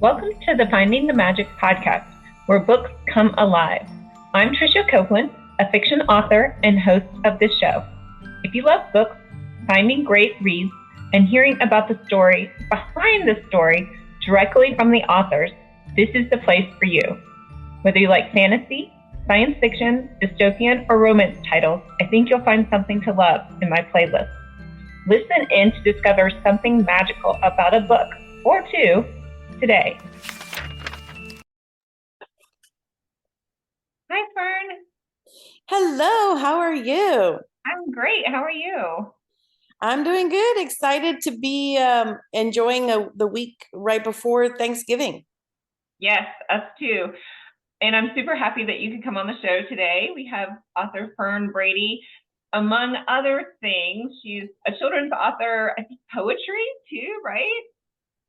Welcome to the Finding the Magic podcast, where books come alive. I'm Tricia Copeland, a fiction author and host of this show. If you love books, finding great reads, and hearing about the story behind the story directly from the authors, this is the place for you. Whether you like fantasy, science fiction, dystopian, or romance titles, I think you'll find something to love in my playlist. Listen in to discover something magical about a book or two today. Hi, Fern. Hello, how are you? I'm great. How are you? I'm doing good. Excited to be enjoying the week right before Thanksgiving. Yes, us too. And I'm super happy that you could come on the show today. We have author Fern Brady. Among other things, she's a children's author, I think poetry too, right?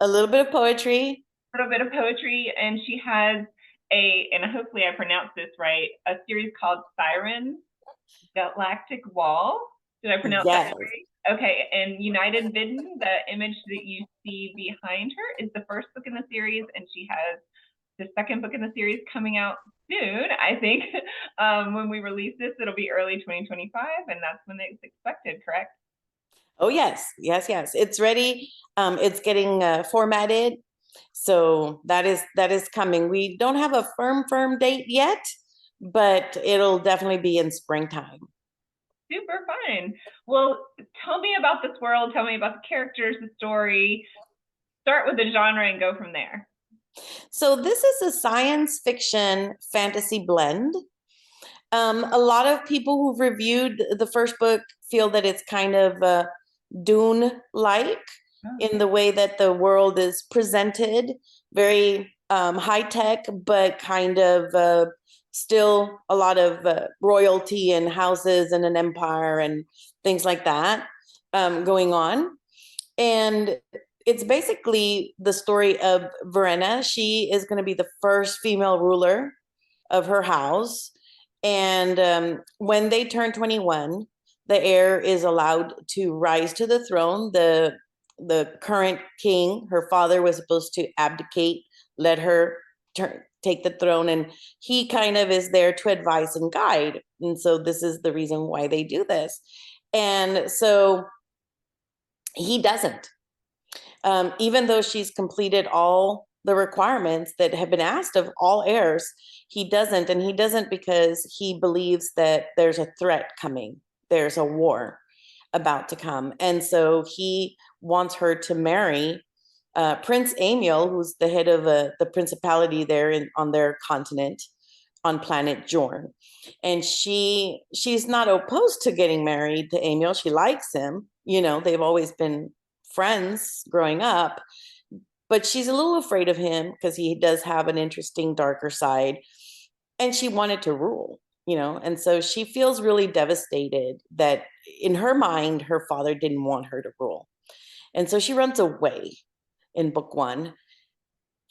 A little bit of poetry. A little bit of poetry. And she has and hopefully I pronounced this right, a series called Thyrein, Galactic Wall. Did I pronounce that Yes. right? Okay, and United Vidden, the image that you see behind her, is the first book in the series, and she has the second book in the series coming out soon, I think. When we release this, it'll be early 2025, and that's when it's expected, correct? Oh, yes. It's ready. It's getting formatted. So that is coming. We don't have a firm date yet, but it'll definitely be in springtime. Super fun. Well, tell me about this world. Tell me about the characters, the story. Start with the genre and go from there. So this is a science fiction fantasy blend. A lot of people who've reviewed the first book feel that it's kind of Dune-like in the way that the world is presented, very high tech, but kind of still a lot of royalty and houses and an empire and things like that going on. And it's basically the story of Verena. She is going to be the first female ruler of her house. And when they turn 21, the heir is allowed to rise to the throne. The current king, her father, was supposed to abdicate, let her take the throne, and he kind of is there to advise and guide. And so this is the reason why they do this. And so he doesn't. Even though she's completed all the requirements that have been asked of all heirs, he doesn't. And he doesn't because he believes that there's a threat coming. There's a war about to come. And so he wants her to marry Prince Amiel, who's the head of the principality there on their continent, on planet Jorn. And she's not opposed to getting married to Amiel. She likes him. You know, they've always been friends growing up, but she's a little afraid of him because he does have an interesting darker side, and she wanted to rule, and so she feels really devastated that in her mind her father didn't want her to rule, and so she runs away in book one,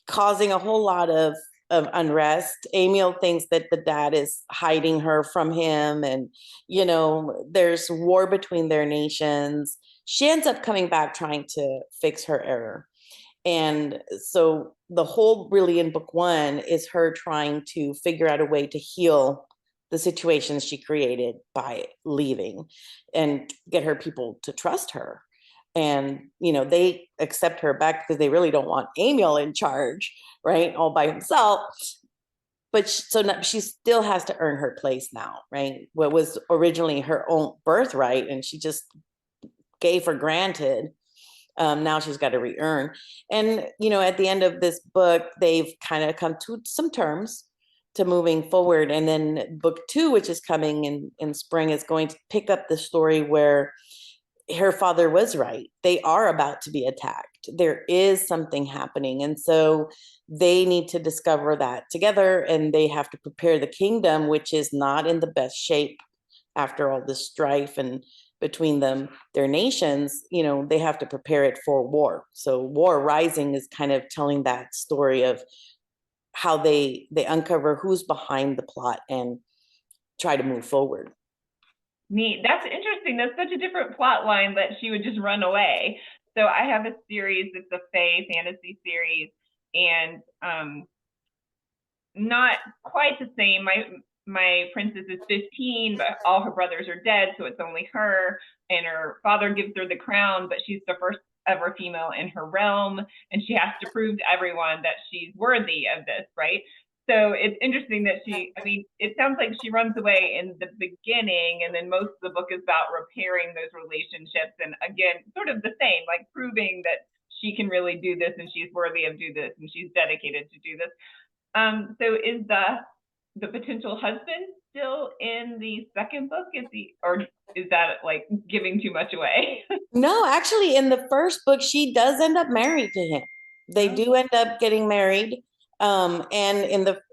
causing a whole lot of unrest. Amiel thinks that the dad is hiding her from him, and there's war between their nations. She ends up coming back trying to fix her error. And so the whole really in book one is her trying to figure out a way to heal the situations she created by leaving and get her people to trust her. And, they accept her back because they really don't want Amiel in charge, right? All by himself. But she still has to earn her place now, right? What was originally her own birthright, and she just gave for granted. Now she's got to re-earn. And, at the end of this book, they've kind of come to some terms to moving forward. And then book two, which is coming in spring, is going to pick up the story where her father was right. They are about to be attacked. There is something happening. And so they need to discover that together, and they have to prepare the kingdom, which is not in the best shape after all this strife and between their nations. They have to prepare it for war. So War Rising is kind of telling that story of how they uncover who's behind the plot and try to move forward. Neat. That's interesting. That's such a different plot line that she would just run away. So I have a series, it's a Fae fantasy series, and not quite the same. My princess is 15, but all her brothers are dead, so it's only her, and her father gives her the crown, but she's the first ever female in her realm, and she has to prove to everyone that she's worthy of this, right? So it's interesting that it sounds like she runs away in the beginning, and then most of the book is about repairing those relationships, and again, sort of the same, like proving that she can really do this, and she's worthy of do this, and she's dedicated to do this. So is the potential husband still in the second book? Or is that like giving too much away? No, actually, in the first book, she does end up married to him. They do end up getting married. And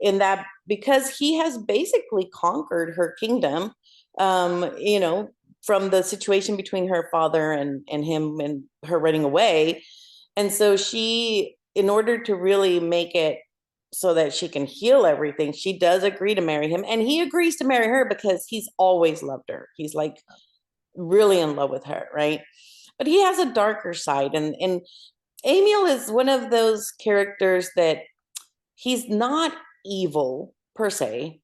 in that, because he has basically conquered her kingdom, from the situation between her father and him and her running away. And so she, in order to really make it so that she can heal everything, she does agree to marry him. And he agrees to marry her because he's always loved her. He's like really in love with her, right? But he has a darker side. And Emil is one of those characters that he's not evil per se,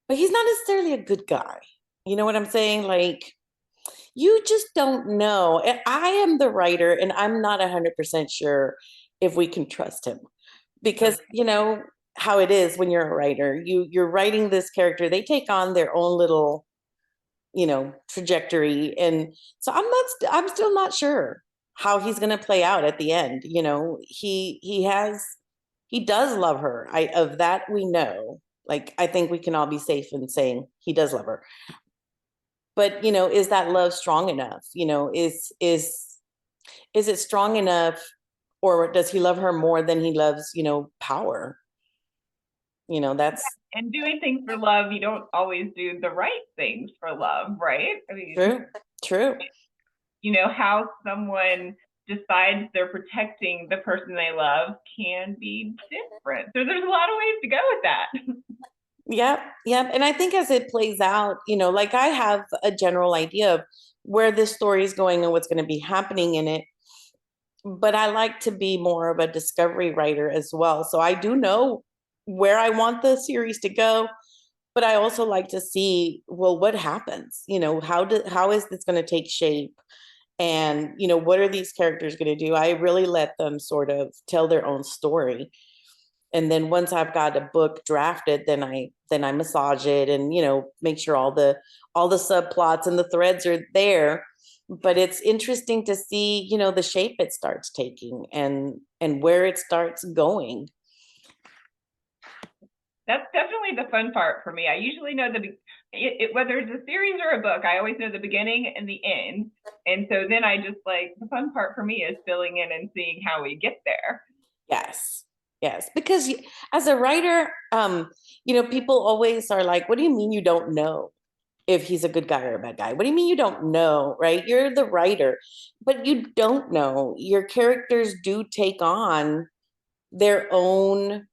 but he's not necessarily a good guy. You know what I'm saying? Like, you just don't know. And I am the writer, and I'm not 100% sure if we can trust him. Because you know how it is when you're a writer. You're writing this character, they take on their own little, trajectory. And so I'm still not sure how he's going to play out at the end. He does love her. Of that we know. Like, I think we can all be safe in saying he does love her. But is that love strong enough? Is it strong enough, or does he love her more than he loves, power? That's and doing things for love. You don't always do the right things for love, right? I mean, true. How someone decides they're protecting the person they love can be different. So there's a lot of ways to go with that. Yep. And I think as it plays out, like, I have a general idea of where this story is going and what's going to be happening in it. But I like to be more of a discovery writer as well. So I do know where I want the series to go, but I also like to see, well, what happens? How is this going to take shape? And, what are these characters going to do? I really let them sort of tell their own story. And then once I've got a book drafted, then I massage it and, make sure all the subplots and the threads are there. But it's interesting to see, the shape it starts taking and where it starts going. That's definitely the fun part for me. I usually know whether it's a series or a book, I always know the beginning and the end. And so then I just the fun part for me is filling in and seeing how we get there. Yes, because as a writer, people always are like, what do you mean you don't know if he's a good guy or a bad guy? What do you mean you don't know, right? You're the writer, but you don't know. Your characters do take on their own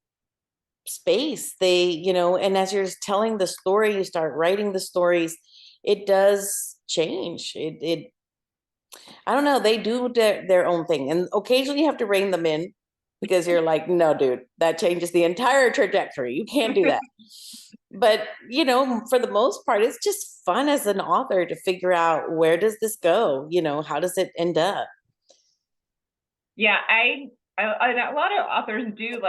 space. They, and as you're telling the story, you start writing the stories, it does change. I don't know, they do their own thing. And occasionally you have to rein them in because you're like, no, dude, that changes the entire trajectory. You can't do that. But, for the most part, it's just fun as an author to figure out, where does this go? How does it end up? Yeah, a lot of authors do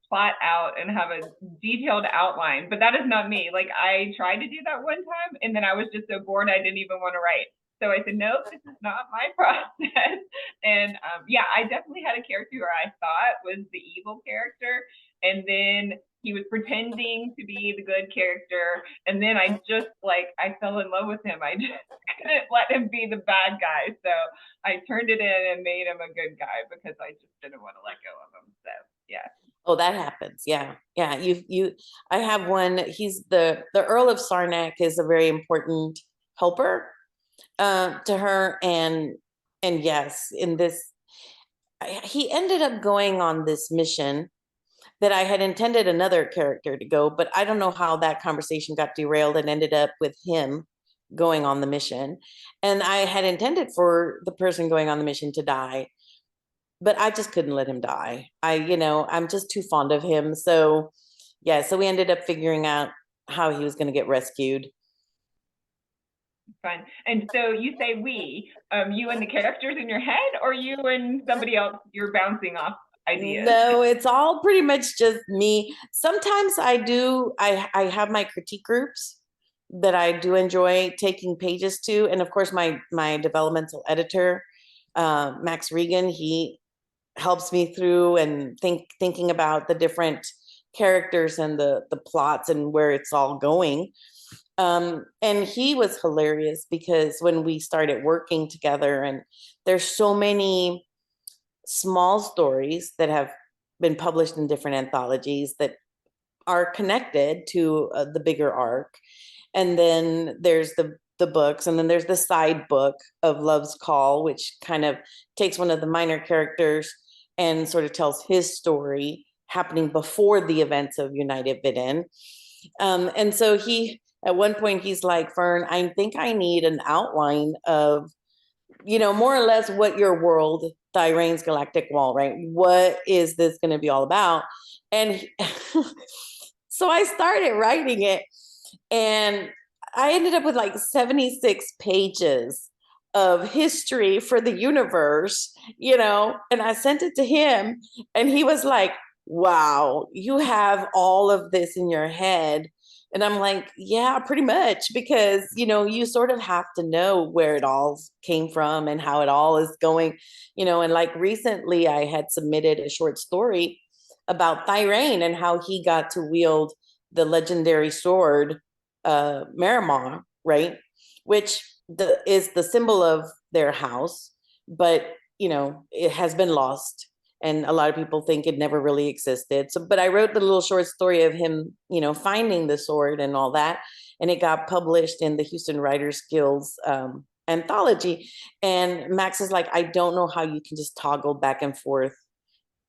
plot out and have a detailed outline, but that is not me. I tried to do that one time, and then I was just so bored I didn't even want to write. So I said, nope, this is not my process. And I definitely had a character who I thought was the evil character, and then he was pretending to be the good character, and then I just I fell in love with him. I just couldn't let him be the bad guy, so I turned it in and made him a good guy because I just didn't want to let go of him. So yeah. Oh, that happens. Yeah. I have one. He's the Earl of Sarnak is a very important helper to her, and yes, in this, he ended up going on this mission that I had intended another character to go, but I don't know how that conversation got derailed and ended up with him going on the mission. And I had intended for the person going on the mission to die. but I just couldn't let him die. I'm just too fond of him. So yeah, so we ended up figuring out how he was going to get rescued. Fun. And so you say we, you and the characters in your head, or you and somebody else you're bouncing off ideas? No, it's all pretty much just me. Sometimes I have my critique groups that I do enjoy taking pages to. And of course, my developmental editor, Max Regan, he helps me through and thinking about the different characters and the plots and where it's all going. And he was hilarious because when we started working together, and there's so many small stories that have been published in different anthologies that are connected to the bigger arc. And then there's the books, and then there's the side book of Love's Call, which kind of takes one of the minor characters and sort of tells his story happening before the events of United Vidden. And so at one point, he's like, Fern, I think I need an outline of, more or less what your world, Thyrein's Galactic Wall, right? What is this going to be all about? And so I started writing it, and I ended up with like 76 pages of history for the universe, and I sent it to him, and he was like, wow, you have all of this in your head. And I'm like, yeah, pretty much, because, you sort of have to know where it all came from and how it all is going, and like recently I had submitted a short story about Thyrein and how he got to wield the legendary sword, Miramar, right? Which is the symbol of their house, but, it has been lost. And a lot of people think it never really existed. So, but I wrote the little short story of him, finding the sword and all that. And it got published in the Houston Writers Guild's anthology. And Max is like, I don't know how you can just toggle back and forth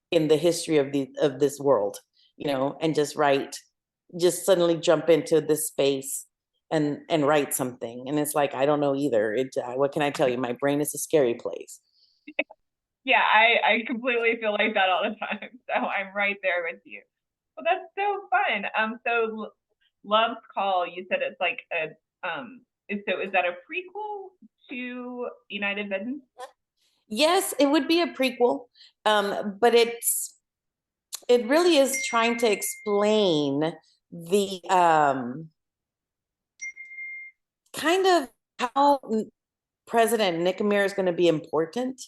in the history of this world, and just suddenly jump into this space and write something. And it's like, I don't know either. What can I tell you? My brain is a scary place. Yeah, I completely feel like that all the time. So I'm right there with you. Well, that's so fun. So Love's Call, you said it's like is that a prequel to United Vidden? Yes, it would be a prequel, but it really is trying to explain the kind of how President Nicomer is going to be important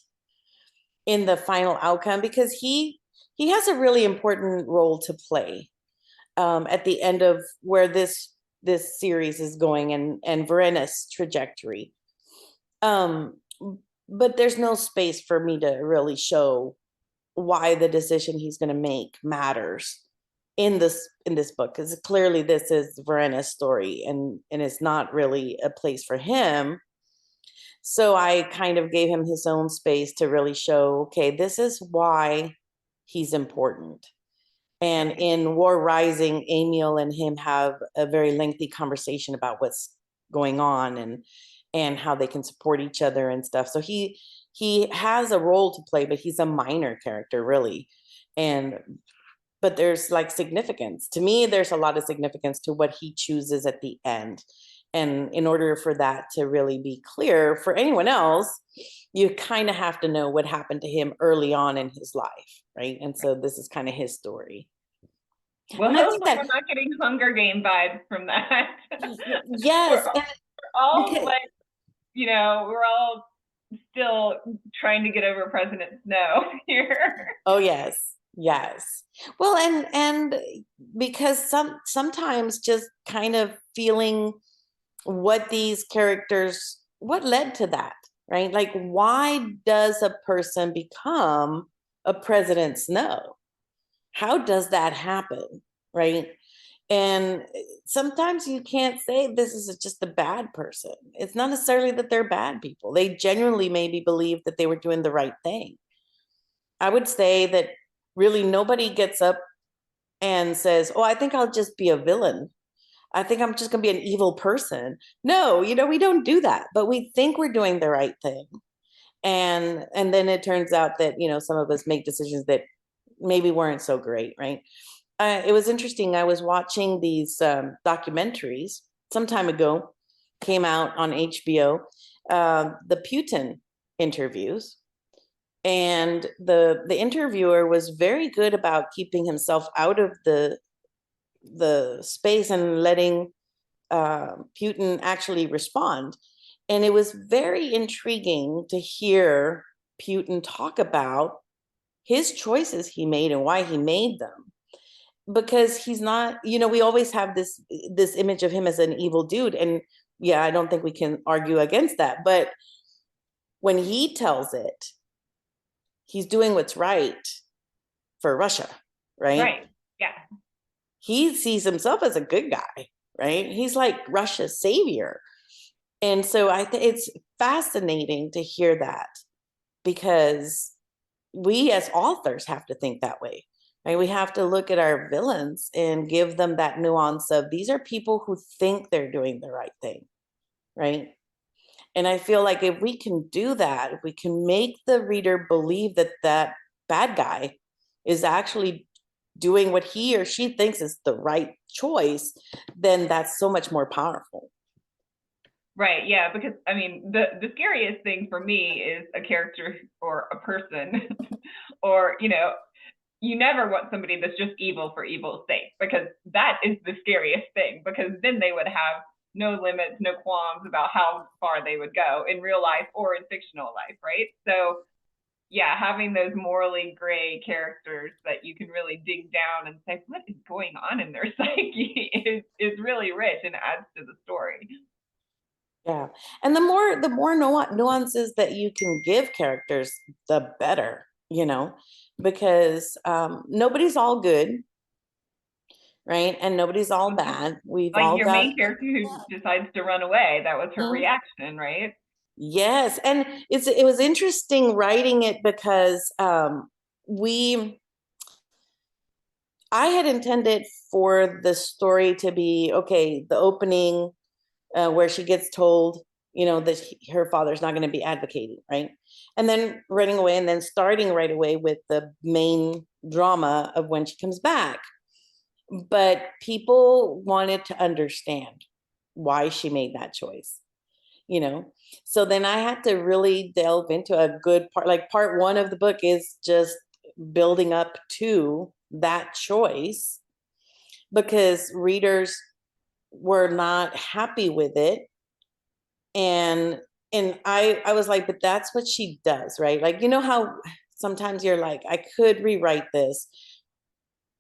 in the final outcome, because he has a really important role to play at the end of where this series is going, and Verena's trajectory. But there's no space for me to really show why the decision he's going to make matters in this book, because clearly this is Verena's story, and it's not really a place for him. So I kind of gave him his own space to really show, okay, this is why he's important. And in War Rising, Emil and him have a very lengthy conversation about what's going on and how they can support each other and stuff. So he has a role to play, but he's a minor character, really. But there's like significance. To me, there's a lot of significance to what he chooses at the end. And in order for that to really be clear for anyone else, you kind of have to know what happened to him early on in his life, right? And so this is kind of his story. Well, hopefully we're not getting Hunger Game vibes from that. Yes. We're all like, we're all still trying to get over President Snow here. Oh, yes. Yes. Well, and because sometimes just kind of feeling what these characters, what led to that, right? Like, why does a person become a President Snow? How does that happen, right? And sometimes you can't say this is just a bad person. It's not necessarily that they're bad people. They genuinely maybe believe that they were doing the right thing. I would say that really nobody gets up and says, oh, I think I'll just be a villain. I think I'm just going to be an evil person. No, we don't do that, but we think we're doing the right thing. And then it turns out that, you know, some of us make decisions that maybe weren't so great, right? It was interesting. I was watching these documentaries some time ago, came out on HBO, the Putin interviews. And the interviewer was very good about keeping himself out of the space and letting Putin actually respond. And it was very intriguing to hear Putin talk about his choices he made and why he made them. Because he's not, you know, we always have this image of him as an evil dude. And yeah, I don't think we can argue against that. But when he tells it, he's doing what's right for Russia, right? Right. Yeah. He sees himself as a good guy, right? He's like Russia's savior. And so I think it's fascinating to hear that, because we as authors have to think that way, right? We have to look at our villains and give them that nuance of, these are people who think they're doing the right thing, right? And I feel like if we can do that, if we can make the reader believe that that bad guy is actually doing what he or she thinks is the right choice, then that's so much more powerful. Right. Yeah. Because I mean, the scariest thing for me is a character or a person, or, you know, you never want somebody that's just evil for evil's sake, because that is the scariest thing, because then they would have no limits, no qualms about how far they would go in real life or in fictional life. Right. So yeah, having those morally gray characters that you can really dig down and say, what is going on in their psyche is really rich and adds to the story. Yeah. And the more nuances that you can give characters, the better, you know, because nobody's all good, right? And nobody's all bad. We've Like all your got. main character who decides to run away, that was her Mhm. reaction, right? Yes. And it was interesting writing it, because we I had intended for the story to be, okay, the opening where she gets told, you know, that her father's not going to be advocating, right? And then running away, and then starting right away with the main drama of when she comes back. But people wanted to understand why she made that choice, you know? So then I had to really delve into a good part. Like part one of the book is just building up to that choice, because readers were not happy with it. And I was like, but that's what she does, right? Like, you know how sometimes you're like, I could rewrite this,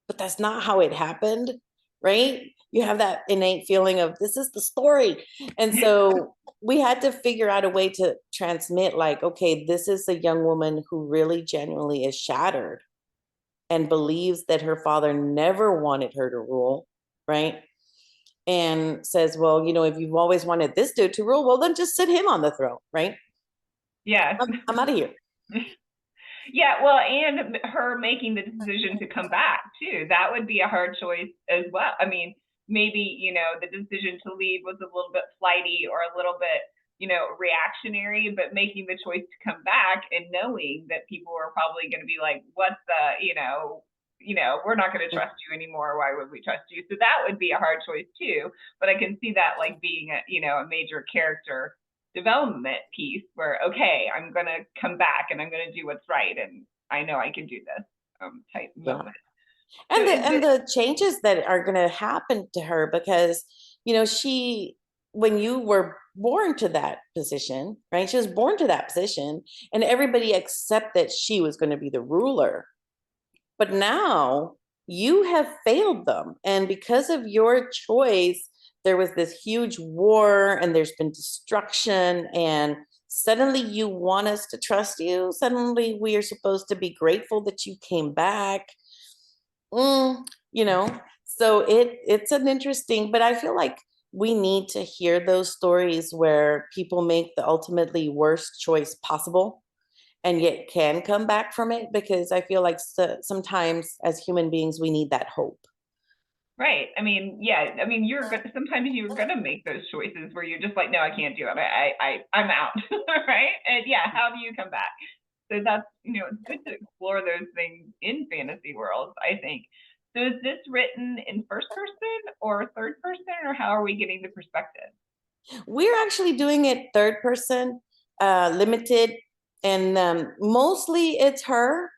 but that's not how it happened, right? You have that innate feeling of, this is the story. And so we had to figure out a way to transmit, like, okay, this is a young woman who really genuinely is shattered and believes that her father never wanted her to rule, right? And says, well, you know, if you've always wanted this dude to rule, well, then just sit him on the throne, right? Yeah. I'm out of here. Yeah, well, and her making the decision to come back too, that would be a hard choice as well. I mean, maybe, you know, the decision to leave was a little bit flighty or a little bit, you know, reactionary, but making the choice to come back and knowing that people are probably going to be like, what the, we're not going to trust you anymore. Why would we trust you? So that would be a hard choice too. But I can see that like being a major character development piece where, okay, I'm going to come back and I'm going to do what's right. And I know I can do this type moment. And the changes that are going to happen to her, because, you know, when you were born to that position, right? She was born to that position, and everybody accepted she was going to be the ruler. But now you have failed them. And because of your choice, there was this huge war, and there's been destruction, and suddenly you want us to trust you. Suddenly we are supposed to be grateful that you came back. You know, so it's an interesting, but I feel like we need to hear those stories where people make the ultimately worst choice possible and yet can come back from it, because I feel like sometimes as human beings we need that hope. Right. I mean, yeah. I mean, sometimes you're gonna make those choices where you're just like, no, I can't do it. I'm out. Right. And yeah, how do you come back? So that's, it's good to explore those things in fantasy worlds, I think. So is this written in first person or third person, or how are we getting the perspective? We're actually doing it third person, limited, and mostly it's her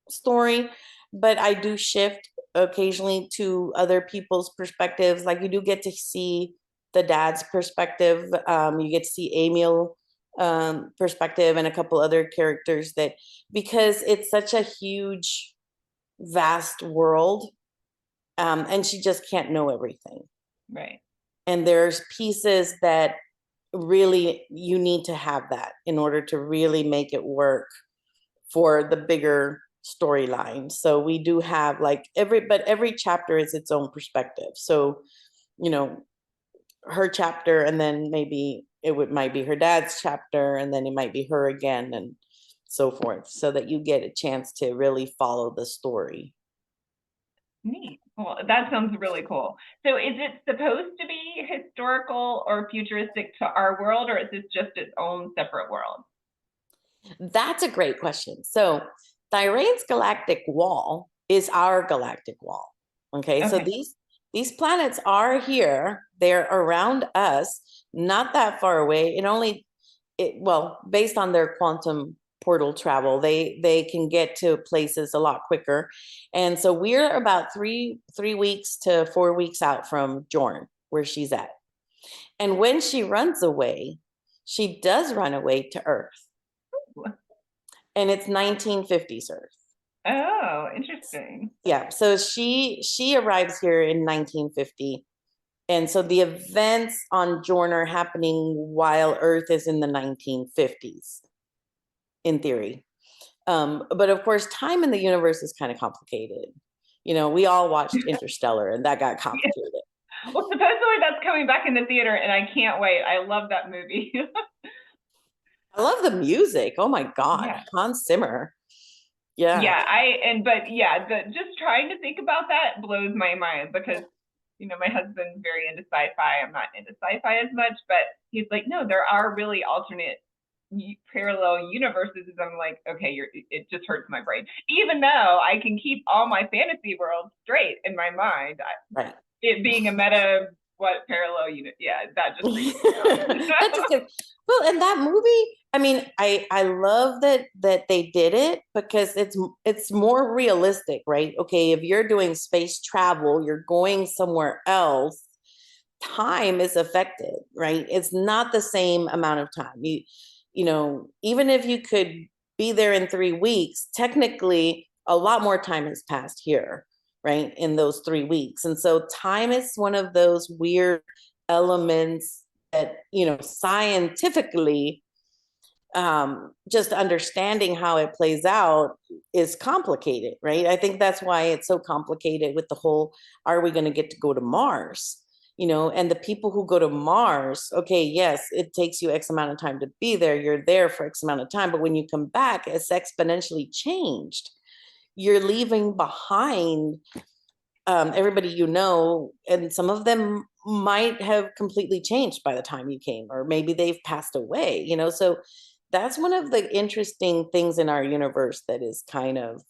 story, but I do shift occasionally to other people's perspectives. Like you do get to see the dad's perspective. You get to see Emil perspective and a couple other characters that, because it's such a huge, vast world, and she just can't know everything. Right. And there's pieces that really you need to have that in order to really make it work for the bigger storyline. So we do have like every chapter is its own perspective. So, her chapter, and then maybe might be her dad's chapter, and then it might be her again, and so forth, so that you get a chance to really follow the story. Neat. Well, that sounds really cool. So is it supposed to be historical or futuristic to our world, or is this just its own separate world? That's a great question. So Thyrein's galactic wall is our galactic wall. Okay, so these planets are here, they're around us, not that far away. Well, based on their quantum portal travel, they can get to places a lot quicker. And so we're about 3 weeks to 4 weeks out from Jorn, where she's at. And when she runs away, she does run away to Earth. And it's 1950s Earth. Oh, interesting. Yeah, so she arrives here in 1950. And so the events on Jorn are happening while Earth is in the 1950s, in theory. But of course, time in the universe is kind of complicated. We all watched Interstellar, and that got complicated. Yeah. Well, supposedly that's coming back in the theater, and I can't wait. I love that movie. I love the music. Oh my God, yeah. Hans Zimmer. Yeah. Yeah, just trying to think about that blows my mind, because my husband's very into sci-fi. I'm not into sci-fi as much, but he's like, no, there are really alternate parallel universes. I'm like, okay, it just hurts my brain. Even though I can keep all my fantasy worlds straight in my mind, right. It being a meta parallel unit, yeah, that just freaks me out. Well, and that movie, I mean, I love that they did it, because it's more realistic, right? Okay, if you're doing space travel, you're going somewhere else, time is affected, right? It's not the same amount of time. Even if you could be there in 3 weeks, technically a lot more time has passed here, right? In those 3 weeks. And so time is one of those weird elements that, scientifically, just understanding how it plays out is complicated, right? I think that's why it's so complicated with the whole, are we going to get to go to Mars? And the people who go to Mars, okay, yes, it takes you X amount of time to be there. You're there for X amount of time. But when you come back, it's exponentially changed. You're leaving behind everybody and some of them might have completely changed by the time you came, or maybe they've passed away, so that's one of the interesting things in our universe that is kind of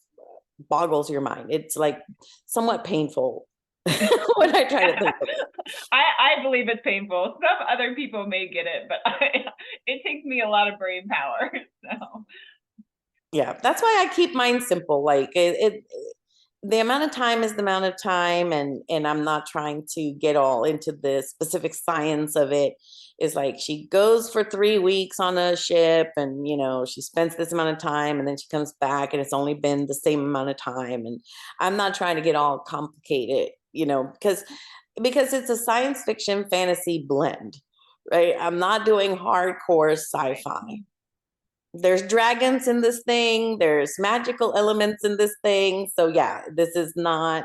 boggles your mind. It's like somewhat painful when I try to think of it. I believe it's painful. Some other people may get it, but it takes me a lot of brain power. So yeah, that's why I keep mine simple. Like the amount of time is the amount of time, and I'm not trying to get all into the specific science of it. It's like she goes for 3 weeks on a ship, and she spends this amount of time, and then she comes back, and it's only been the same amount of time. And I'm not trying to get all complicated, because it's a science fiction fantasy blend, right? I'm not doing hardcore sci-fi. There's dragons in this thing, there's magical elements in this thing. So yeah, this is not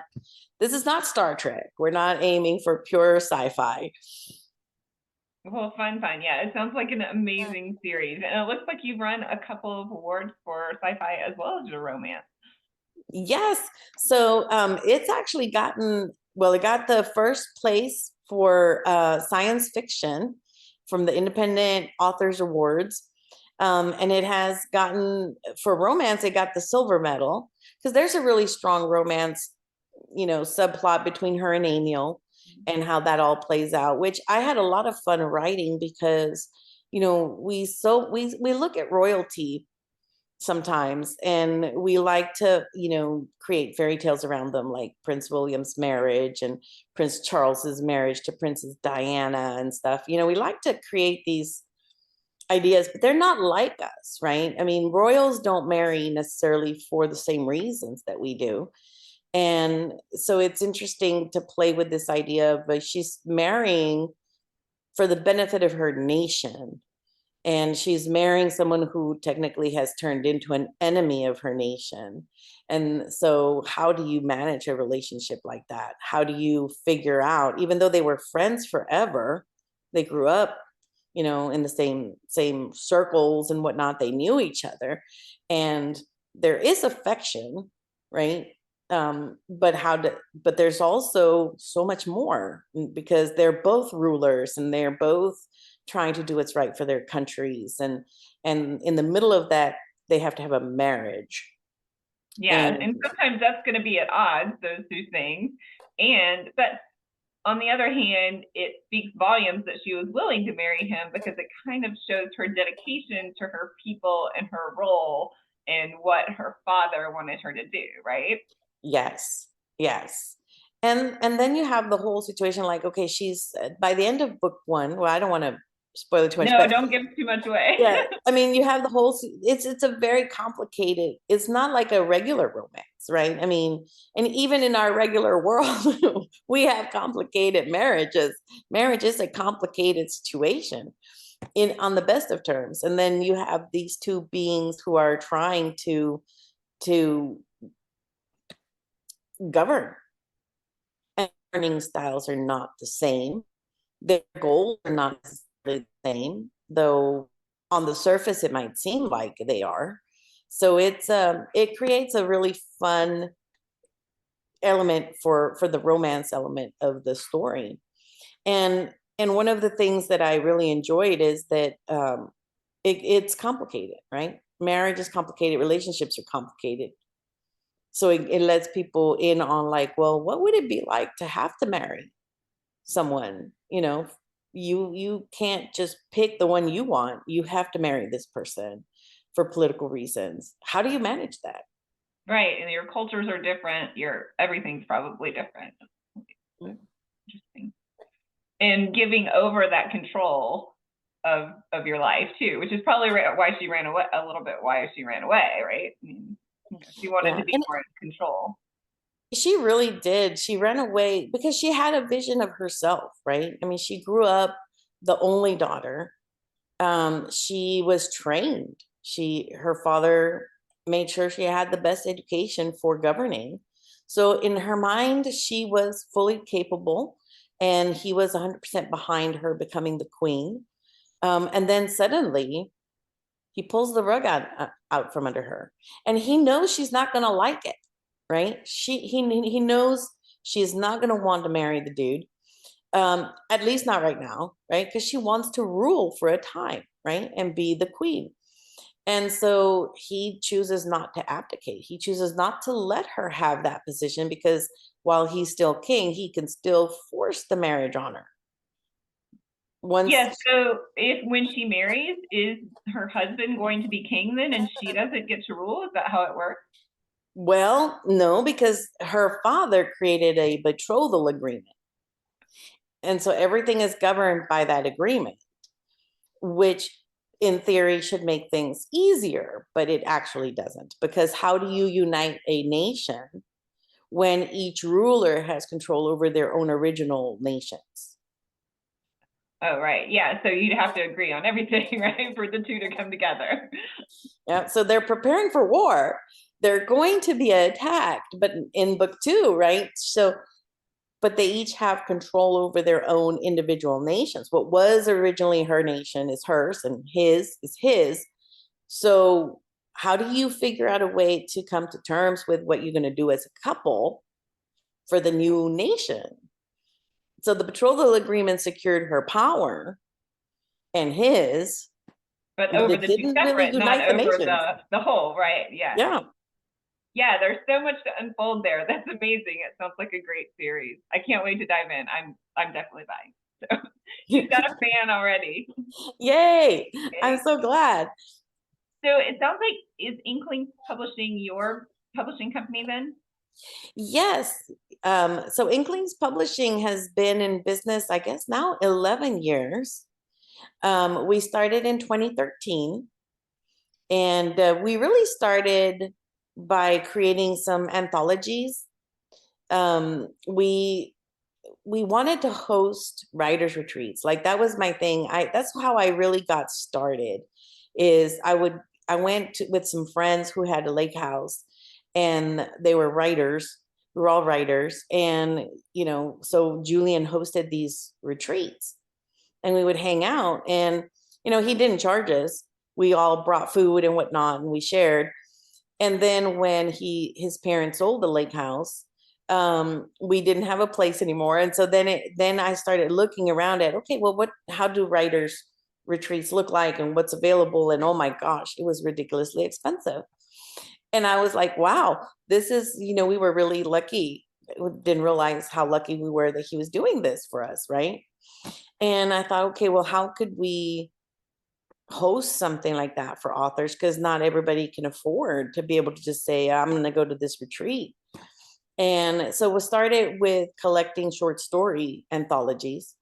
Star Trek. We're not aiming for pure sci-fi. Well, fun. Yeah, it sounds like an amazing series, and it looks like you've run a couple of awards for sci-fi as well as your romance. Yes. So it's actually gotten Well, it got the first place for science fiction from the Independent Authors Awards. And it has gotten, for romance, it got the silver medal because there's a really strong romance, subplot between her and Amiel and how that all plays out, which I had a lot of fun writing because, we look at royalty sometimes and we like to create fairy tales around them, like Prince William's marriage and Prince Charles's marriage to Princess Diana and stuff. We like to create these ideas, but they're not like us, right? I mean, royals don't marry necessarily for the same reasons that we do. And so it's interesting to play with this idea of she's marrying for the benefit of her nation, and she's marrying someone who technically has turned into an enemy of her nation. And so how do you manage a relationship like that? How do you figure out, even though they were friends forever, they grew up, in the same circles and whatnot, they knew each other, and there is affection, right? But there's also so much more because they're both rulers and they're both trying to do what's right for their countries, and in the middle of that they have to have a marriage. Yeah, and sometimes that's going to be at odds, those two things. But on the other hand, it speaks volumes that she was willing to marry him because it kind of shows her dedication to her people and her role and what her father wanted her to do, right? Yes. And then you have the whole situation, like, okay, she's by the end of book one, well, I don't want to spoil it too much. No, don't give too much away. Yeah, I mean, you have the whole, it's a very complicated, it's not like a regular romance, right? I mean, and even in our regular world, we have complicated marriages. Marriage is a complicated situation on the best of terms. And then you have these two beings who are trying to govern, and learning styles are not the same. Their goals are not necessarily the same, though on the surface it might seem like they are. So it creates a really fun element for the romance element of the story. And one of the things that I really enjoyed is that it's complicated, right? Marriage is complicated, relationships are complicated. So it lets people in on, like, well, what would it be like to have to marry someone? You can't just pick the one you want. You have to marry this person for political reasons. How do you manage that? Right, and your cultures are different. Everything's probably different. Interesting. And giving over that control of your life too, which is probably why she ran away a little bit. Why she ran away, right? I mean, she wanted to be more in control. She really did. She ran away because she had a vision of herself, right? I mean, she grew up the only daughter. She was trained. Her father made sure she had the best education for governing. So in her mind, she was fully capable, and he was 100% behind her becoming the queen. And then suddenly he pulls the rug out from under her, and he knows she's not going to like it, right? He knows she's not going to want to marry the dude, at least not right now, right? Because she wants to rule for a time, right, and be the queen. And so he chooses not to abdicate. He chooses not to let her have that position because while he's still king, he can still force the marriage on her. Yes. So when she marries, is her husband going to be king then, and she doesn't get to rule? Is that how it works? Well, no, because her father created a betrothal agreement. And so everything is governed by that agreement, which in theory should make things easier, but it actually doesn't. Because how do you unite a nation when each ruler has control over their own original nations? Oh, right. Yeah. So you'd have to agree on everything, right, for the two to come together. Yeah. So they're preparing for war. They're going to be attacked, but in book two, right? So, but they each have control over their own individual nations. What was originally her nation is hers, and his is his. So how do you figure out a way to come to terms with what you're going to do as a couple for the new nation. So the betrothal agreement secured her power and his, but over it the two didn't really separate, not unite the over nations. the whole, right? Yeah. Yeah. Yeah, there's so much to unfold there. That's amazing. It sounds like a great series. I can't wait to dive in. I'm definitely buying. So you've got a fan already. Yay. I'm Okay. so glad. So it sounds like, is Inklings Publishing your publishing company then? Yes. So Inklings Publishing has been in business, I guess now 11 years. We started in 2013, and we really started by creating some anthologies. We wanted to host writers retreats. Like that was my thing. That's how I really got started. Is I went with some friends who had a lake house, and they were writers. We were all writers, and so Julian hosted these retreats, and we would hang out. And he didn't charge us. We all brought food and whatnot, and we shared. And then when his parents sold the lake house, we didn't have a place anymore. And so then I started looking around at, okay, well, how do writers retreats look like, and what's available? And oh my gosh, it was ridiculously expensive. And I was like, wow, this is, we were really lucky. We didn't realize how lucky we were that he was doing this for us, right? And I thought, okay, well, how could we host something like that for authors? Because not everybody can afford to be able to just say, I'm going to go to this retreat. And so we started with collecting short story anthologies,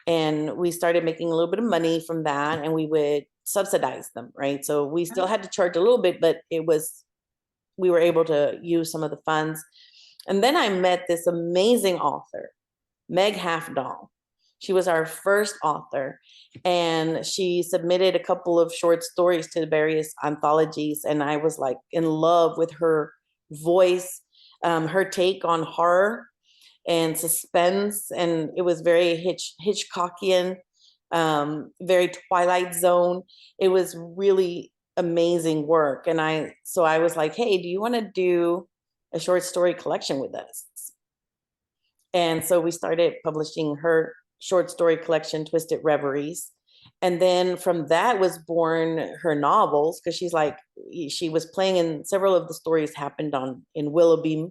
and we started making a little bit of money from that, and we would subsidize them, right? So we still had to charge a little bit, but we were able to use some of the funds. And then I met this amazing author, Meg Halfdahl. She was our first author, and she submitted a couple of short stories to the various anthologies, and I was like in love with her voice, her take on horror and suspense, and it was very Hitchcockian, very Twilight Zone. It was really amazing work, and I was like, hey, do you want to do a short story collection with us? And so we started publishing her short story collection, Twisted Reveries. And then from that was born her novels, because she was playing in several of the stories happened in Willoughby,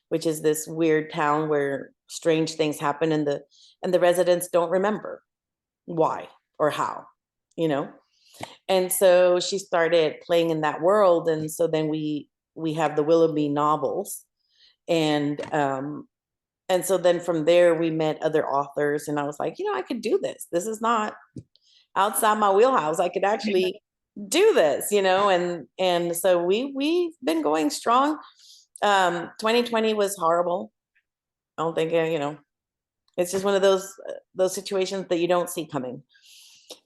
which is this weird town where strange things happen, and the residents don't remember why or how, And so she started playing in that world. And so then we have the Willoughby novels. And so then from there, we met other authors, and I was like, I could do this. This is not outside my wheelhouse. I could actually do this, and so we've been going strong. 2020 was horrible. I don't think, it's just one of those situations that you don't see coming.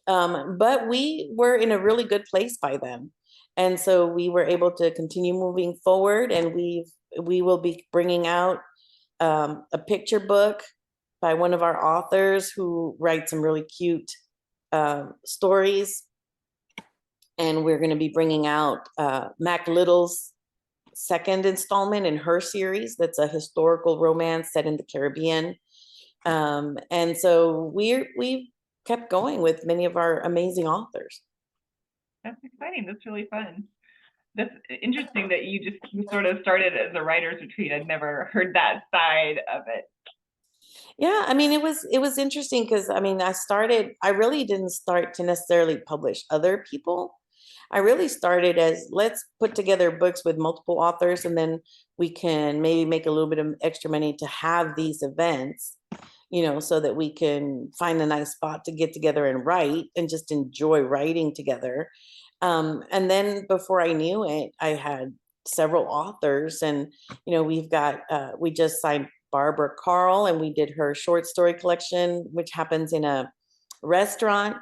But we were in a really good place by then. And so we were able to continue moving forward, and we will be bringing out a picture book by one of our authors who writes some really cute stories. And we're going to be bringing out Mac Little's second installment in her series. That's a historical romance set in the Caribbean. And so we've kept going with many of our amazing authors. That's exciting. That's really fun. That's interesting that you sort of started as a writer's retreat. I'd never heard that side of it. Yeah, I mean, it was interesting because I really didn't start to necessarily publish other people. I really started as, let's put together books with multiple authors, and then we can maybe make a little bit of extra money to have these events, so that we can find a nice spot to get together and write and just enjoy writing together. And then before I knew it, I had several authors, and we just signed Barbara Carl, and we did her short story collection, which happens in a restaurant.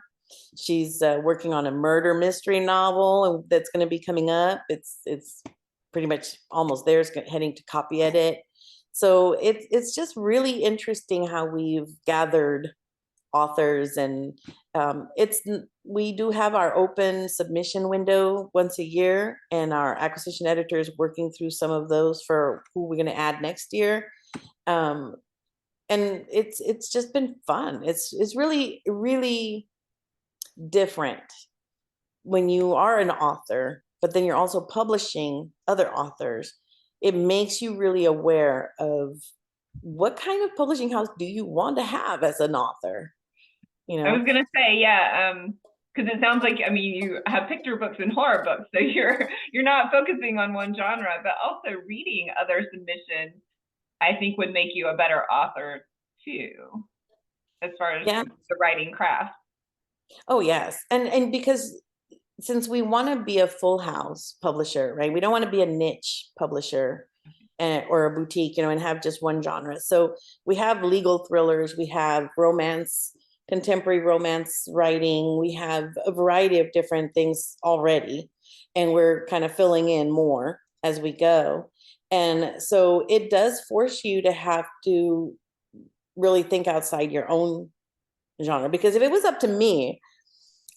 She's working on a murder mystery novel that's going to be coming up. It's pretty much almost there. It's heading to copy edit. So it's just really interesting how we've gathered authors, and we do have our open submission window once a year, and our acquisition editor is working through some of those for who we're going to add next year. Um, and it's just been fun. It's really, really different when you are an author, but then you're also publishing other authors. It makes you really aware of what kind of publishing house do you want to have as an author, you I know? was gonna say, yeah, because it sounds like, I mean, you have picture books and horror books, so you're not focusing on one genre, but also reading other submissions, I think would make you a better author too, as far as Yeah. the writing craft. Oh, yes. And because since we want to be a full house publisher, right? We don't want to be a niche publisher or a boutique, you know, and have just one genre. So we have legal thrillers, we have romance, contemporary romance writing, we have a variety of different things already, and we're kind of filling in more as we go. And so it does force you to have to really think outside your own genre, because if it was up to me,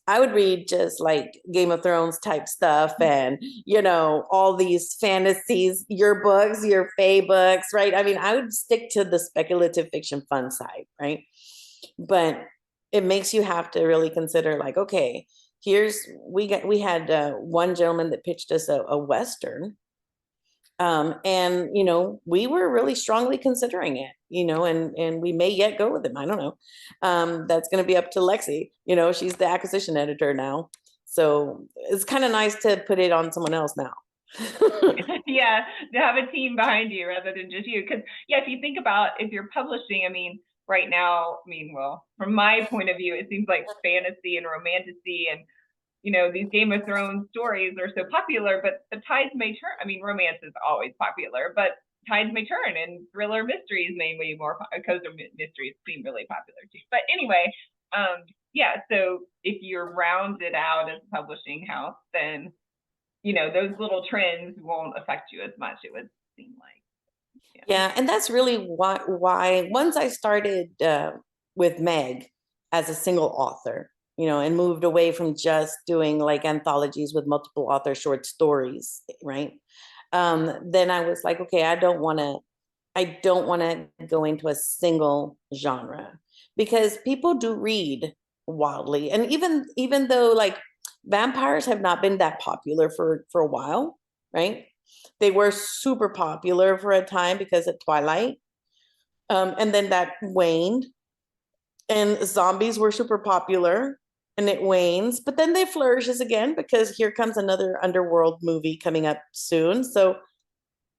I would read just like Game of Thrones type stuff and, you know, all these fantasies, your books, your fae books, right? I mean, I would stick to the speculative fiction fun side, right? But it makes you have to really consider like, okay, we had one gentleman that pitched us a Western. And you know, we were really strongly considering it, you know, and we may yet go with him. I don't know. That's going to be up to Lexi. You know, she's the acquisition editor now, so it's kind of nice to put it on someone else now. Yeah, to have a team behind you rather than just you. Because yeah, if you think about if you're publishing, I mean, right now, I mean, well, from my point of view, it seems like fantasy and romantasy and you know, these Game of Thrones stories are so popular, but the tides may turn. I mean, romance is always popular, but tides may turn, and thriller mysteries may be more. Coastal mysteries seem really popular too. But anyway, yeah. So if you're rounded out as a publishing house, then you know those little trends won't affect you as much. It would seem like. Yeah, and that's really why once I started with Meg as a single author, you know, and moved away from just doing like anthologies with multiple author short stories, right? Then I was like, okay, I don't want to go into a single genre, because people do read wildly, and even though like vampires have not been that popular for a while, right? They were super popular for a time because of Twilight. And then that waned. And zombies were super popular and it wanes, but then they flourishes again because here comes another underworld movie coming up soon. So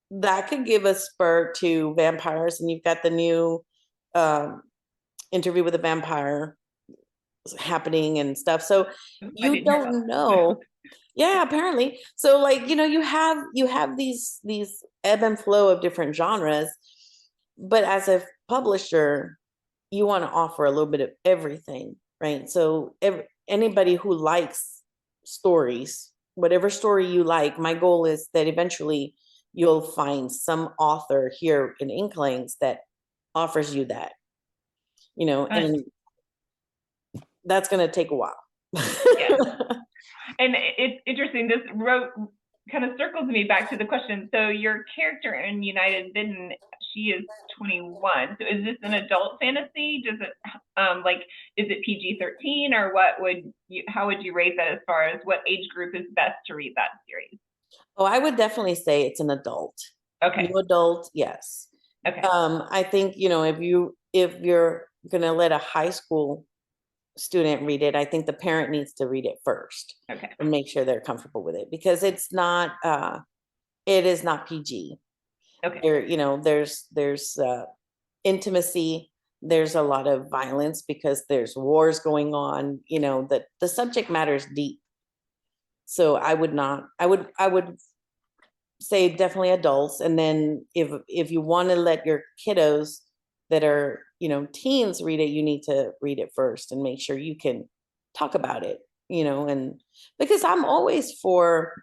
that could give a spur to vampires. And you've got the new Interview with a Vampire happening and stuff. So you don't know. Yeah, apparently. So like, you know, you have these ebb and flow of different genres, but as a publisher, you want to offer a little bit of everything, right? So anybody who likes stories, whatever story you like, my goal is that eventually you'll find some author here in Inklings that offers you that, you know, and that's going to take a while. Yeah. And it's interesting. This wrote kind of circles me back to the question. So your character in United Vidden, she is 21. So is this an adult fantasy? Does it like is it PG-13 or what would you? How would you rate that as far as what age group is best to read that series? Oh, I would definitely say it's an adult. Okay. New adult, yes. Okay. I think, you know, if you're gonna let a high school student read it, I think the parent needs to read it first. Okay. And make sure they're comfortable with it, because it is not PG. Okay. You know, there's intimacy, there's a lot of violence because there's wars going on, you know, that the subject matter is deep. So I would say definitely adults. And then if you want to let your kiddos that are, you know, teens read it, you need to read it first and make sure you can talk about it, you know, and because I'm always for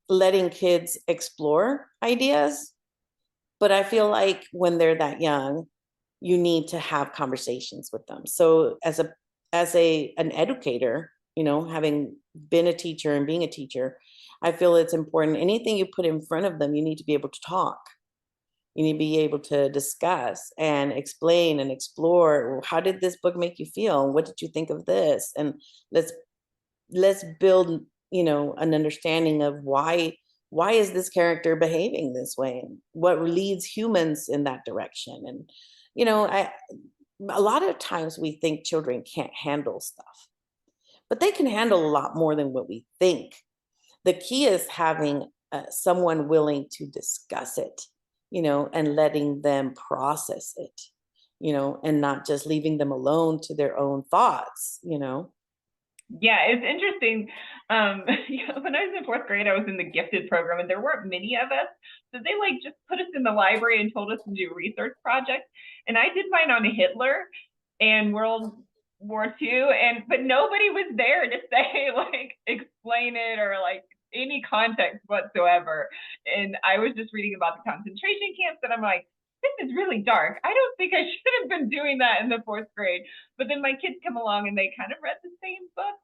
letting kids explore ideas, but I feel like when they're that young, you need to have conversations with them. So as an educator, you know, having been a teacher and being a teacher, I feel it's important. Anything you put in front of them, you need to be able to talk. You need to be able to discuss and explain and explore. How did this book make you feel? What did you think of this? And let's build, an understanding of why is this character behaving this way? And what leads humans in that direction? And, a lot of times we think children can't handle stuff, but they can handle a lot more than what we think. The key is having someone willing to discuss it, and letting them process it, and not just leaving them alone to their own thoughts. Yeah, it's interesting. When I was in fourth grade, I was in the gifted program, and there weren't many of us. So they just put us in the library and told us to do research projects. And I did mine on Hitler and World War II, but nobody was there to say explain it or any context whatsoever. And I was just reading about the concentration camps, and I'm like, this is really dark. I don't think I should have been doing that in the fourth grade. But then my kids come along and they kind of read the same book,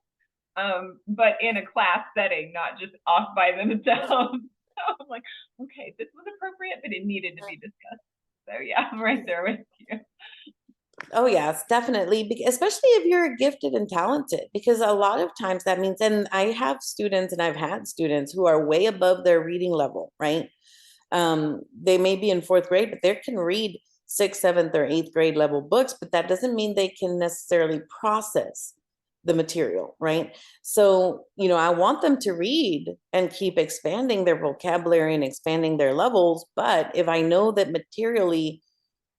but in a class setting, not just off by themselves. So I'm like, okay, this was appropriate, but it needed to be discussed. So yeah, I'm right there with you. Oh yes, definitely. Especially if you're gifted and talented, because a lot of times that means, and I have students and I've had students who are way above their reading level, right? They may be in fourth grade, but they can read sixth, seventh, or eighth grade level books, but that doesn't mean they can necessarily process the material, right? So, I want them to read and keep expanding their vocabulary and expanding their levels. But if I know that materially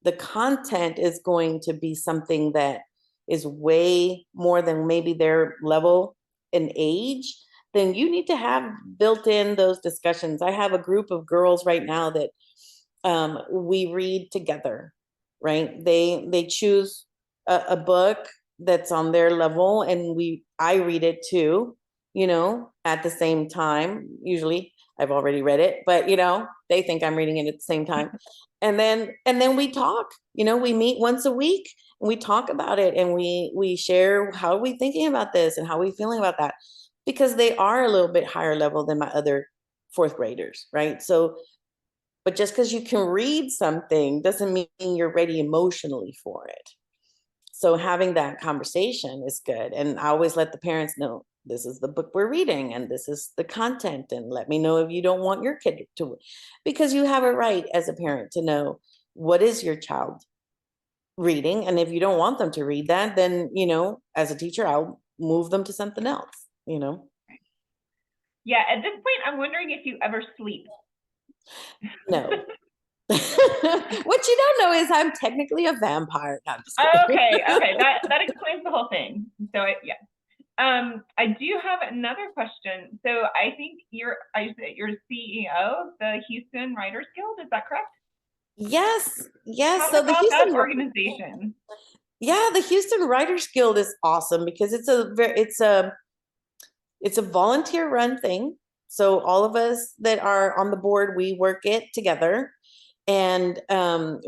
the content is going to be something that is way more than maybe their level and age, then you need to have built in those discussions. I have a group of girls right now that we read together, right? They choose a book that's on their level, and I read it too, at the same time. Usually I've already read it, but they think I'm reading it at the same time. And then we talk, we meet once a week and we talk about it, and we share how are we thinking about this and how are we feeling about that, because they are a little bit higher level than my other fourth graders, right? So, but just because you can read something doesn't mean you're ready emotionally for it. So having that conversation is good. And I always let the parents know, this is the book we're reading and this is the content, and let me know if you don't want your kid to, because you have a right as a parent to know what is your child reading. And if you don't want them to read that, then, as a teacher, I'll move them to something else, Yeah, at this point, I'm wondering if you ever sleep. No. What you don't know is I'm technically a vampire. No, okay, that explains the whole thing. So yeah. I do have another question. So I think you're CEO of the Houston Writers Guild. Is that correct? Yes. So the Houston organization. Yeah, the Houston Writers Guild is awesome because it's a volunteer run thing. So all of us that are on the board, we work it together, and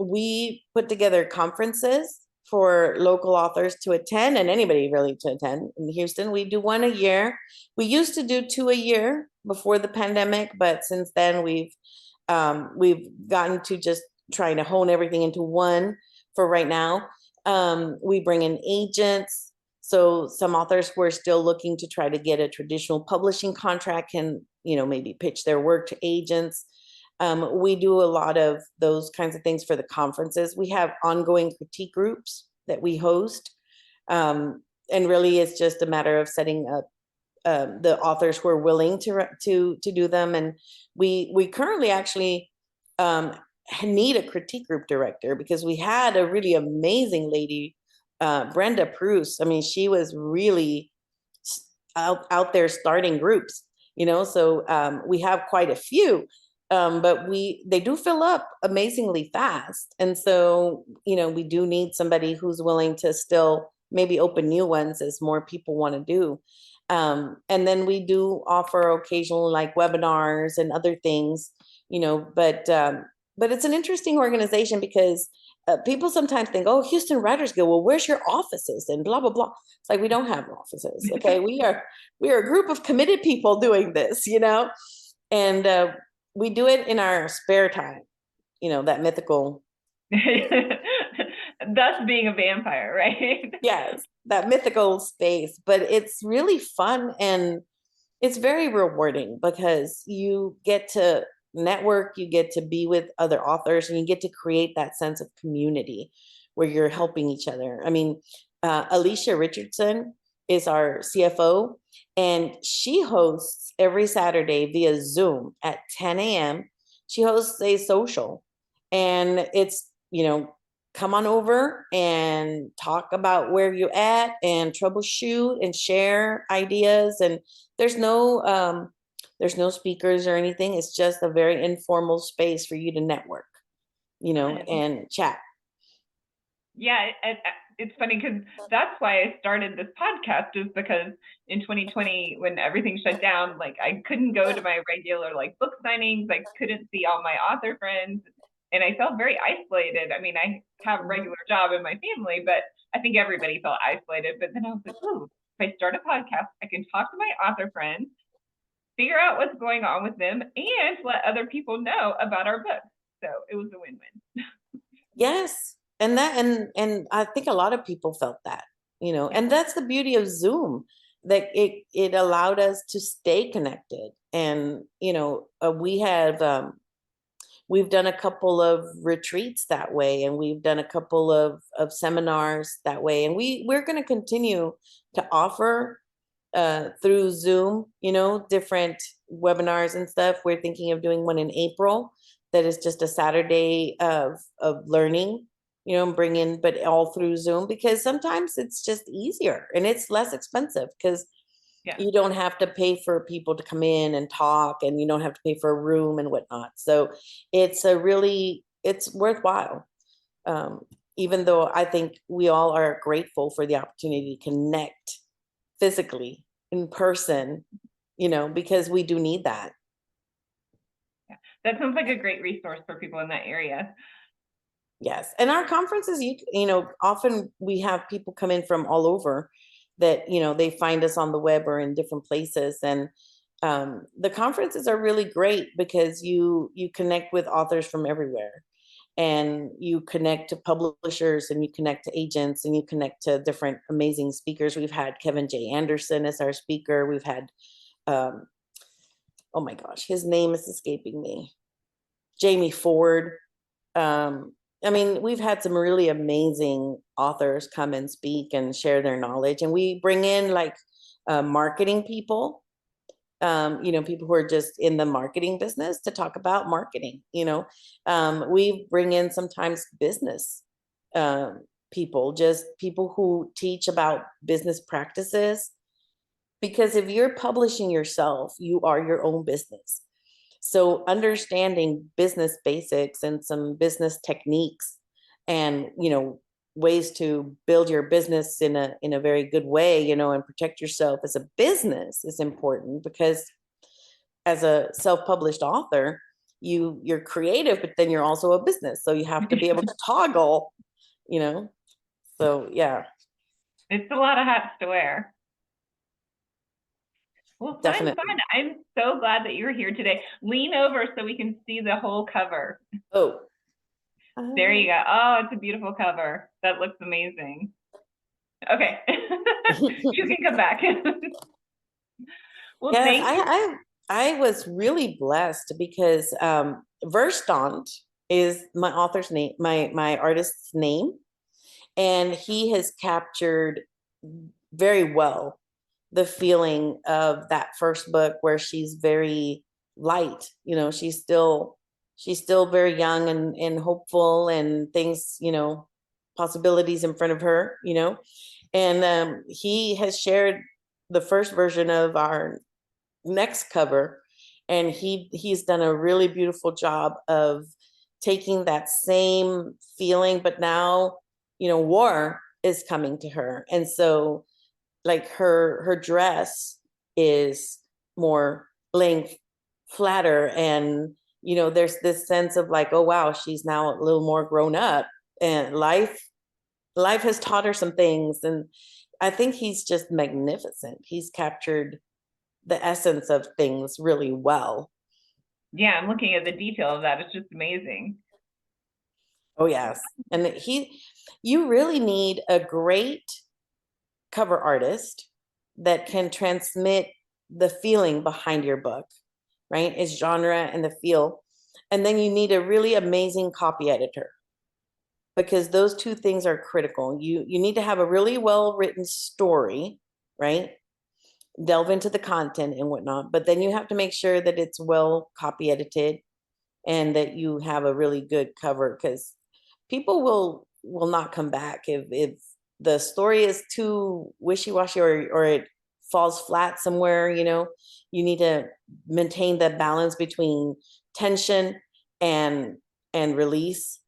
we put together conferences for local authors to attend, and anybody really to attend in Houston. We do one a year. We used to do 2 a year before the pandemic, but since then we've gotten to just trying to hone everything into one for right now. We bring in agents. So some authors who are still looking to try to get a traditional publishing contract can, maybe pitch their work to agents. We do a lot of those kinds of things for the conferences. We have ongoing critique groups that we host. And really it's just a matter of setting up the authors who are willing to do them. And we currently actually need a critique group director, because we had a really amazing lady, Brenda Pruce. I mean, she was really out there starting groups, so we have quite a few. But they do fill up amazingly fast. And so, we do need somebody who's willing to still maybe open new ones as more people want to do. And then we do offer occasional webinars and other things, but it's an interesting organization because people sometimes think, oh, Houston Writers Guild, well, where's your offices and blah, blah, blah. It's like, we don't have offices. Okay. we are a group of committed people doing this, and we do it in our spare time. that mythical. Thus being a vampire, right? Yes, that mythical space, but it's really fun and it's very rewarding because you get to network, you get to be with other authors, and you get to create that sense of community where you're helping each other. I mean, Alicia Richardson is our CFO, and she hosts every Saturday via Zoom at 10 a.m. She hosts a social, and it's, come on over and talk about where you're at and troubleshoot and share ideas. And there's no speakers or anything. It's just a very informal space for you to network, and chat. Yeah, it's funny because that's why I started this podcast, is because in 2020, when everything shut down, like I couldn't go to my regular like book signings, I couldn't see all my author friends, and I felt very isolated. I mean, I have a regular job in my family, but I think everybody felt isolated. But then I was like, oh, if I start a podcast, I can talk to my author friends, figure out what's going on with them, and let other people know about our books. So it was a win-win. Yes. And I think a lot of people felt that, and that's the beauty of Zoom, that it allowed us to stay connected. And, we've done a couple of retreats that way, and we've done a couple of seminars that way. And we're going to continue to offer through Zoom, different webinars and stuff. We're thinking of doing one in April that is just a Saturday of learning, and bring in, but all through Zoom, because sometimes it's just easier and it's less expensive because you don't have to pay for people to come in and talk, and you don't have to pay for a room and whatnot. So it's it's worthwhile. Even though I think we all are grateful for the opportunity to connect physically in person, because we do need that. Yeah, that sounds like a great resource for people in that area. Yes. And our conferences, often we have people come in from all over that, they find us on the web or in different places. And the conferences are really great because you connect with authors from everywhere, and you connect to publishers, and you connect to agents, and you connect to different amazing speakers. We've had Kevin J. Anderson as our speaker. We've had, oh my gosh, his name is escaping me. Jamie Ford. I mean, we've had some really amazing authors come and speak and share their knowledge. And we bring in like marketing people, people who are just in the marketing business to talk about marketing. We bring in sometimes business people, just people who teach about business practices. Because if you're publishing yourself, you are your own business. So understanding business basics and some business techniques and, ways to build your business in a very good way, and protect yourself as a business is important, because as a self-published author, you're creative, but then you're also a business. So you have to be able to toggle, so yeah. It's a lot of hats to wear. Well, fun. I'm so glad that you're here today. Lean over so we can see the whole cover. Oh. There you go. Oh, it's a beautiful cover. That looks amazing. Okay. You can come back. Well, yes, thank you. I was really blessed because Verstant is my author's name, my artist's name. And he has captured very well the feeling of that first book, where she's very light. She's still very young and hopeful, and things, possibilities in front of her, and he has shared the first version of our next cover, and he's done a really beautiful job of taking that same feeling, but now, war is coming to her. And so like her dress is more length, flatter, and there's this sense of like, oh wow, she's now a little more grown up, and life has taught her some things. And I think he's just magnificent. He's captured the essence of things really well. Yeah, I'm looking at the detail of that. It's just amazing. Oh yes. And you really need a great cover artist that can transmit the feeling behind your book, right? Its genre and the feel. And then you need a really amazing copy editor, because those two things are critical. You need to have a really well-written story, right? Delve into the content and whatnot, but then you have to make sure that it's well copy edited and that you have a really good cover, because people will not come back if the story is too wishy-washy or it falls flat somewhere. You need to maintain the balance between tension and release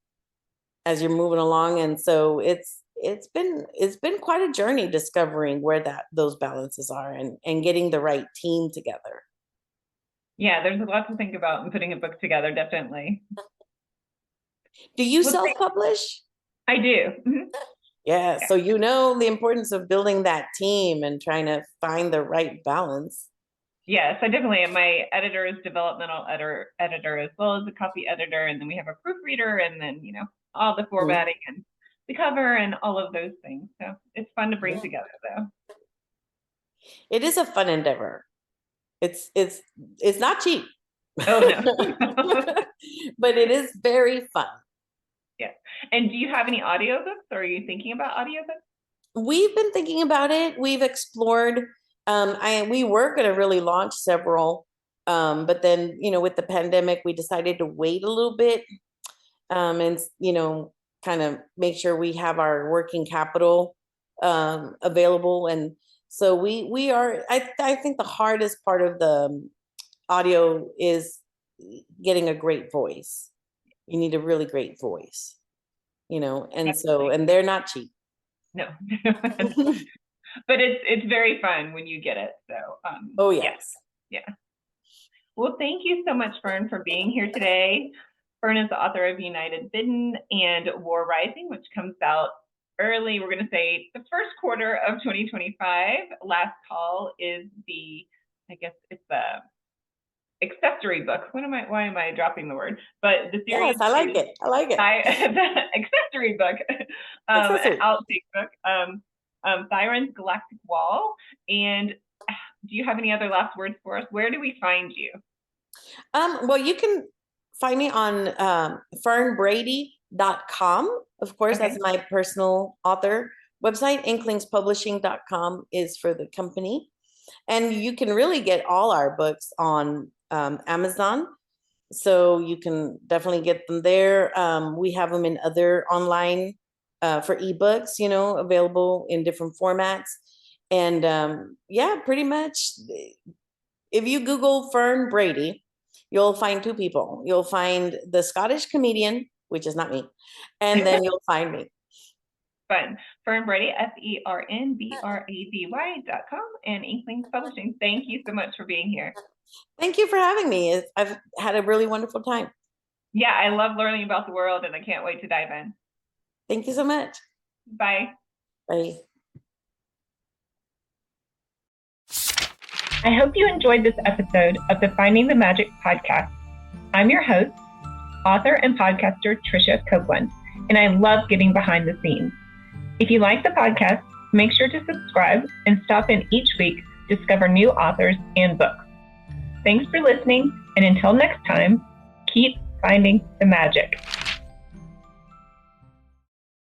as you're moving along. And so it's been quite a journey discovering where those balances are and getting the right team together. Yeah, there's a lot to think about in putting a book together, definitely. Do you self-publish? I do. Yeah, so the importance of building that team and trying to find the right balance. Yes, I definitely am. My editor is developmental editor as well as a copy editor, and then we have a proofreader, and then all the formatting and the cover and all of those things. So it's fun to bring together, though. It is a fun endeavor. It's not cheap. Oh no. But it is very fun. Yeah. And do you have any audiobooks, or are you thinking about audiobooks? We've been thinking about it. We've explored. We were going to really launch several, but then with the pandemic, we decided to wait a little bit, and kind of make sure we have our working capital available. And so we are. I think the hardest part of the audio is getting a great voice. You need a really great voice, and they're not cheap. No. But it's very fun when you get it. So oh yes. Yeah. Well, thank you so much, Fern, for being here today. Fern is the author of United Vidden and War Rising, which comes out early. We're going to say the first quarter of 2025. Last Call is it's the accessory book. Why am I dropping the word? But the series. Yes, I like it. The accessory book, outtake book, Thyrein's Galactic Wall. And do you have any other last words for us? Where do we find you? Well, you can find me on fernbrady.com. Of course, That's my personal author website. Inklingspublishing.com is for the company. And you can really get all our books on Amazon. So you can definitely get them there. We have them in other online for ebooks, available in different formats. And pretty much if you Google Fern Brady, you'll find two people. You'll find the Scottish comedian, which is not me, and then you'll find me. Fun. Fern Brady, FernBrady.com, and Inklings Publishing. Thank you so much for being here. Thank you for having me. I've had a really wonderful time. Yeah, I love learning about the world, and I can't wait to dive in. Thank you so much. Bye. Bye. I hope you enjoyed this episode of the Finding the Magic podcast. I'm your host, author and podcaster Tricia Copeland, and I love getting behind the scenes. If you like the podcast, make sure to subscribe and stop in each week to discover new authors and books. Thanks for listening, and until next time, keep finding the magic.